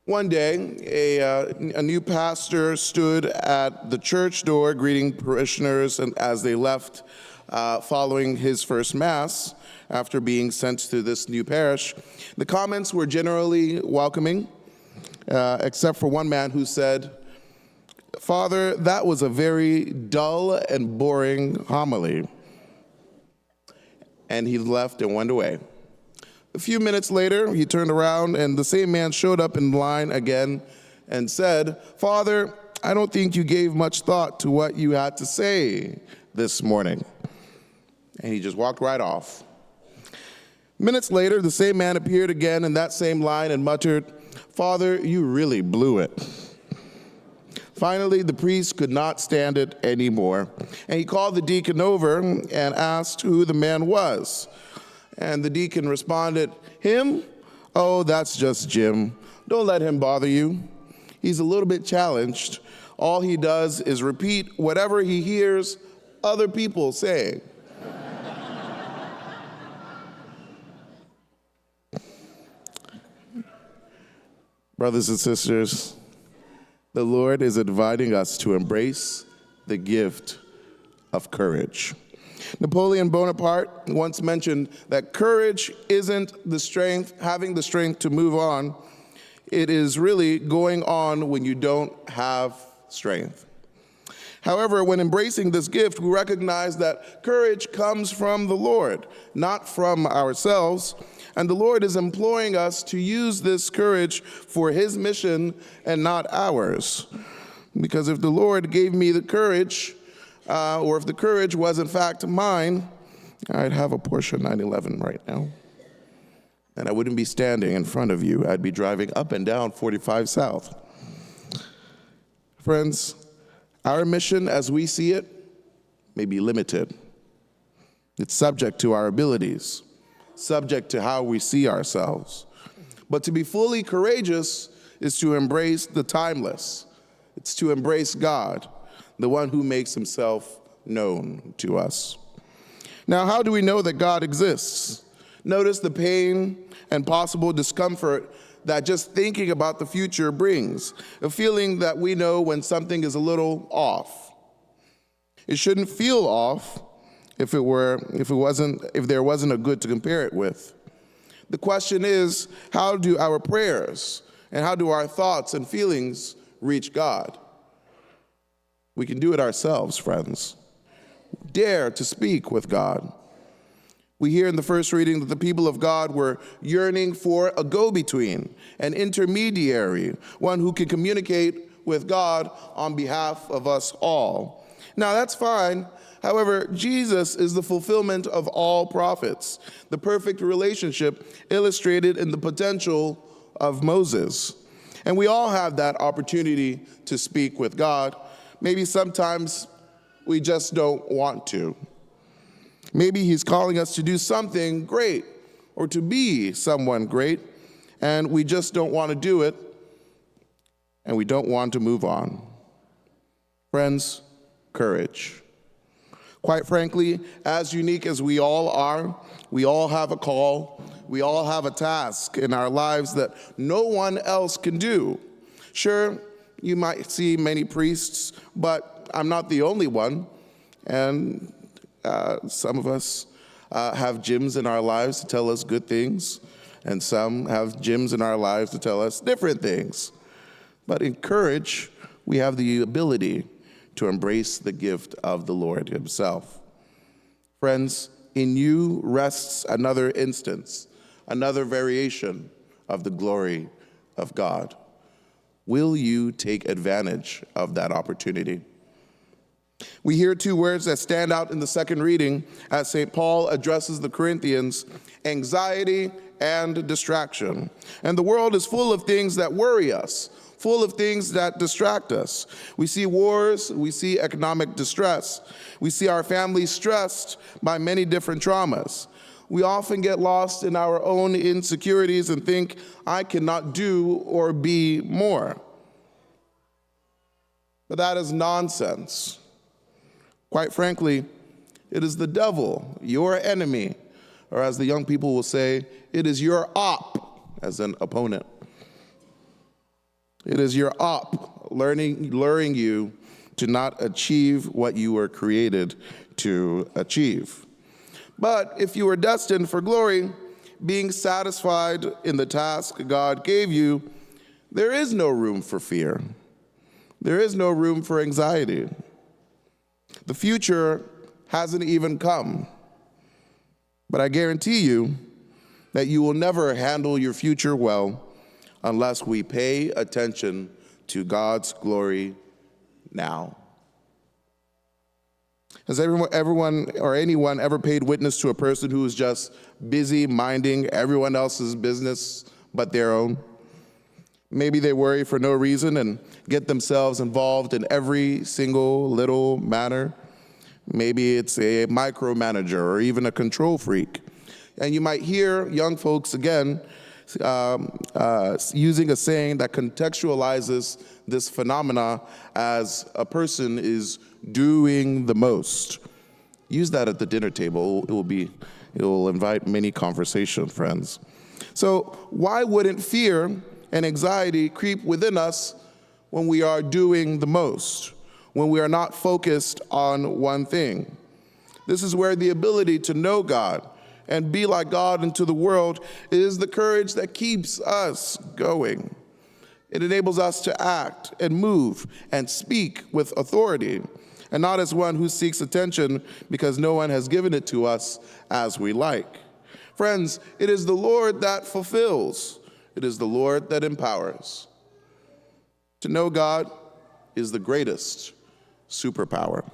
One day, a new pastor stood at the church door greeting parishioners and as they left following his first Mass after being sent to this new parish. The comments were generally welcoming, except for one man who said, "Father, that was a very dull and boring homily." And he left and went away. A few minutes later, he turned around and the same man showed up in line again and said, "Father, I don't think you gave much thought to what you had to say this morning." And he just walked right off. Minutes later, the same man appeared again in that same line and muttered, "Father, you really blew it." Finally, the priest could not stand it anymore, and he called the deacon over and asked who the man was. And the deacon responded, "Him? Oh, that's just Jim. Don't let him bother you. He's a little bit challenged. All he does is repeat whatever he hears other people saying." Brothers and sisters, the Lord is inviting us to embrace the gift of courage. Napoleon Bonaparte once mentioned that courage isn't having the strength to move on. It is really going on when you don't have strength. However, when embracing this gift, we recognize that courage comes from the Lord, not from ourselves. And the Lord is imploring us to use this courage for His mission and not ours. Because if the Lord gave me the courage, or if the courage was in fact mine, I'd have a Porsche 911 right now. And I wouldn't be standing in front of you. I'd be driving up and down 45 South. Friends, our mission as we see it may be limited. It's subject to our abilities, subject to how we see ourselves. But to be fully courageous is to embrace the timeless. It's to embrace God, the one who makes himself known to us. Now, how do we know that God exists? Notice the pain and possible discomfort that just thinking about the future brings, a feeling that we know when something is a little off. It shouldn't feel off if there wasn't a good to compare it with. The question is, how do our prayers and how do our thoughts and feelings reach God? We can do it ourselves, friends. Dare to speak with God. We hear in the first reading that the people of God were yearning for a go-between, an intermediary, one who can communicate with God on behalf of us all. Now, that's fine. However, Jesus is the fulfillment of all prophets, the perfect relationship illustrated in the potential of Moses. And we all have that opportunity to speak with God. Maybe sometimes we just don't want to. Maybe he's calling us to do something great or to be someone great, and we just don't want to do it, and we don't want to move on. Friends, courage. Quite frankly, as unique as we all are, we all have a call, we all have a task in our lives that no one else can do. Sure, you might see many priests, but I'm not the only one, and some of us have gyms in our lives to tell us good things, and some have gyms in our lives to tell us different things. But in courage, we have the ability to embrace the gift of the Lord himself. Friends, in you rests another instance, another variation of the glory of God. Will you take advantage of that opportunity? We hear two words that stand out in the second reading as St. Paul addresses the Corinthians: anxiety and distraction. And the world is full of things that worry us, full of things that distract us. We see wars, we see economic distress, we see our families stressed by many different traumas. We often get lost in our own insecurities and think, I cannot do or be more. But that is nonsense. Quite frankly, it is the devil, your enemy, or as the young people will say, it is your op, as an opponent. It is your op luring you to not achieve what you were created to achieve. But if you were destined for glory, being satisfied in the task God gave you, there is no room for fear. There is no room for anxiety. The future hasn't even come. But I guarantee you that you will never handle your future well unless we pay attention to God's glory now. Has everyone or anyone ever paid witness to a person who is just busy minding everyone else's business but their own? Maybe they worry for no reason and get themselves involved in every single little matter. Maybe it's a micromanager or even a control freak. And you might hear young folks again using a saying that contextualizes this phenomena as a person is doing the most. Use that at the dinner table. It will invite many conversation, friends. So why wouldn't fear and anxiety creep within us when we are doing the most, when we are not focused on one thing? This is where the ability to know God and be like God into the world is the courage that keeps us going. It enables us to act and move and speak with authority, and not as one who seeks attention because no one has given it to us as we like. Friends, it is the Lord that fulfills. It is the Lord that empowers. To know God is the greatest superpower.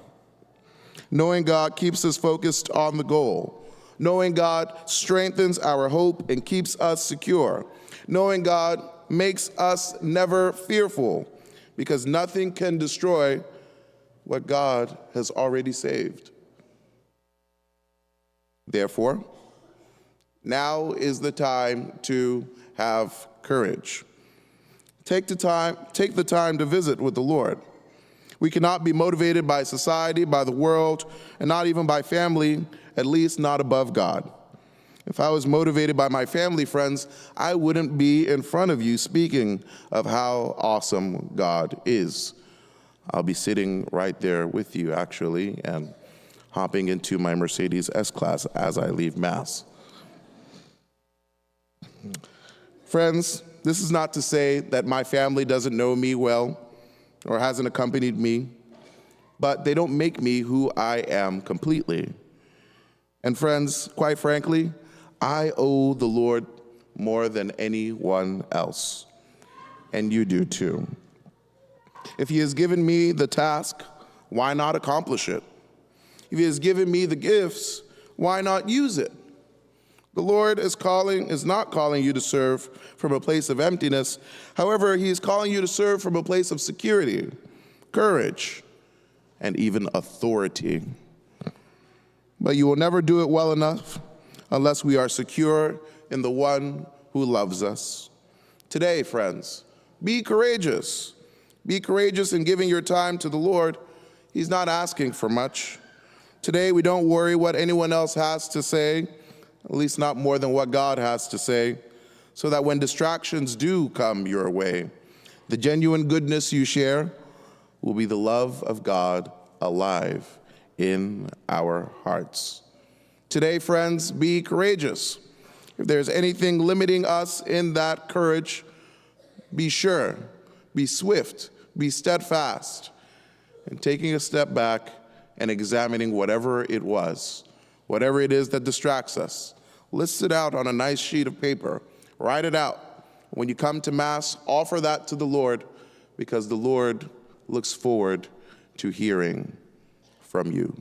Knowing God keeps us focused on the goal. Knowing God strengthens our hope and keeps us secure. Knowing God makes us never fearful, because nothing can destroy what God has already saved. Therefore, now is the time to have courage. Take the time to visit with the Lord. We cannot be motivated by society, by the world, and not even by family, at least not above God. If I was motivated by my family, friends, I wouldn't be in front of you speaking of how awesome God is. I'll be sitting right there with you, actually, and hopping into my Mercedes S-Class as I leave Mass. Friends, this is not to say that my family doesn't know me well or hasn't accompanied me, but they don't make me who I am completely. And friends, quite frankly, I owe the Lord more than anyone else, and you do too. If He has given me the task, why not accomplish it? If He has given me the gifts, why not use it? The Lord is not calling you to serve from a place of emptiness. However, He is calling you to serve from a place of security, courage, and even authority. But you will never do it well enough unless we are secure in the one who loves us. Today, friends, be courageous. Be courageous in giving your time to the Lord. He's not asking for much. Today, we don't worry what anyone else has to say, at least not more than what God has to say, so that when distractions do come your way, the genuine goodness you share will be the love of God alive in our hearts. Today, friends, be courageous. If there's anything limiting us in that courage, be sure, be swift, be steadfast in taking a step back and examining whatever it was, whatever it is that distracts us. List it out on a nice sheet of paper. Write it out. When you come to Mass, offer that to the Lord, because the Lord looks forward to hearing from you.